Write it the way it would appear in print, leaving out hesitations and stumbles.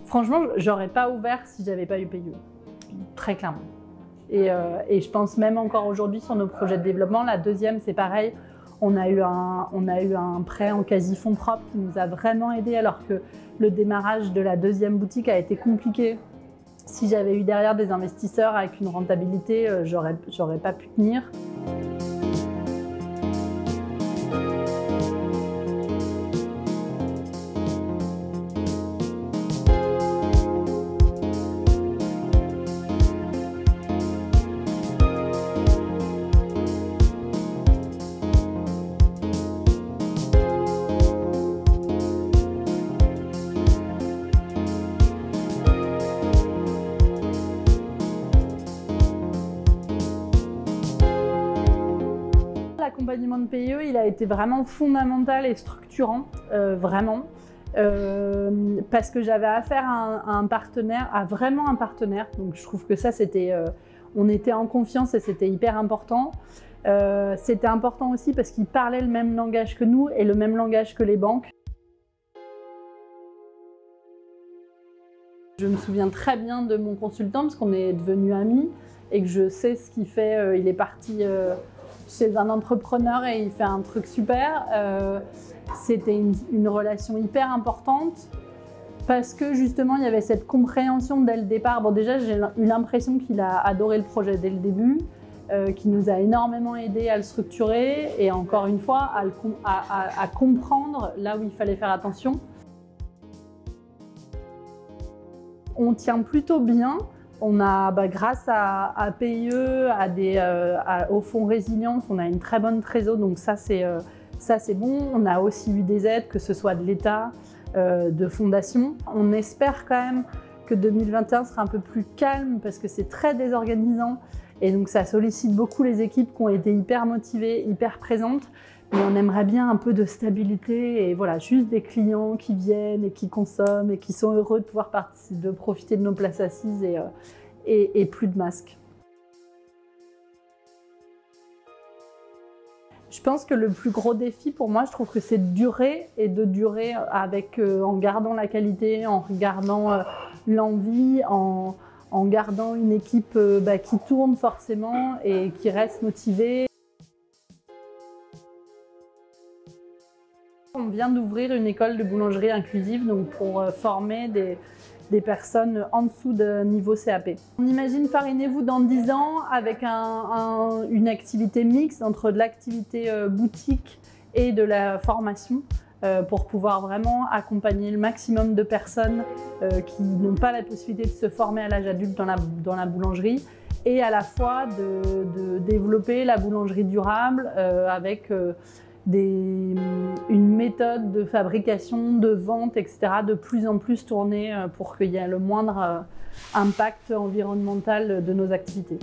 Franchement, j'aurais pas ouvert si j'avais pas eu PIE, très clairement. Et je pense même encore aujourd'hui sur nos projets de développement, la deuxième c'est pareil, on a eu un prêt en quasi fonds propres qui nous a vraiment aidé alors que le démarrage de la deuxième boutique a été compliqué. Si j'avais eu derrière des investisseurs avec une rentabilité, j'aurais pas pu tenir. L'accompagnement de PIE, il a été vraiment fondamental et structurant, vraiment, parce que j'avais affaire à un partenaire, à vraiment un partenaire. Donc je trouve que ça, on était en confiance et c'était hyper important. C'était important aussi parce qu'il parlait le même langage que nous et le même langage que les banques. Je me souviens très bien de mon consultant parce qu'on est devenus amis et que je sais ce qu'il fait. Il est parti chez un entrepreneur et il fait un truc super. C'était une relation hyper importante parce que justement il y avait cette compréhension dès le départ. Bon, déjà j'ai eu l'impression qu'il a adoré le projet dès le début, qui nous a énormément aidé à le structurer et encore une fois à comprendre là où il fallait faire attention. On tient plutôt bien. On a, grâce à PIE, au fonds résilience, on a une très bonne trésor, donc ça c'est bon. On a aussi eu des aides, que ce soit de l'État, de fondations. On espère quand même que 2021 sera un peu plus calme parce que c'est très désorganisant et donc ça sollicite beaucoup les équipes qui ont été hyper motivées, hyper présentes. Mais on aimerait bien un peu de stabilité et voilà, juste des clients qui viennent et qui consomment et qui sont heureux de pouvoir profiter de nos places assises et plus de masques. Je pense que le plus gros défi pour moi, je trouve que c'est de durer et de durer en gardant la qualité, en gardant l'envie, en gardant une équipe qui tourne forcément et qui reste motivée. On vient d'ouvrir une école de boulangerie inclusive donc pour former des personnes en dessous de niveau CAP. On imagine Farinez-vous dans 10 ans avec une activité mixte entre de l'activité boutique et de la formation pour pouvoir vraiment accompagner le maximum de personnes qui n'ont pas la possibilité de se former à l'âge adulte dans la boulangerie et à la fois de développer la boulangerie durable avec une méthode de fabrication, de vente, etc. de plus en plus tournée pour qu'il y ait le moindre impact environnemental de nos activités.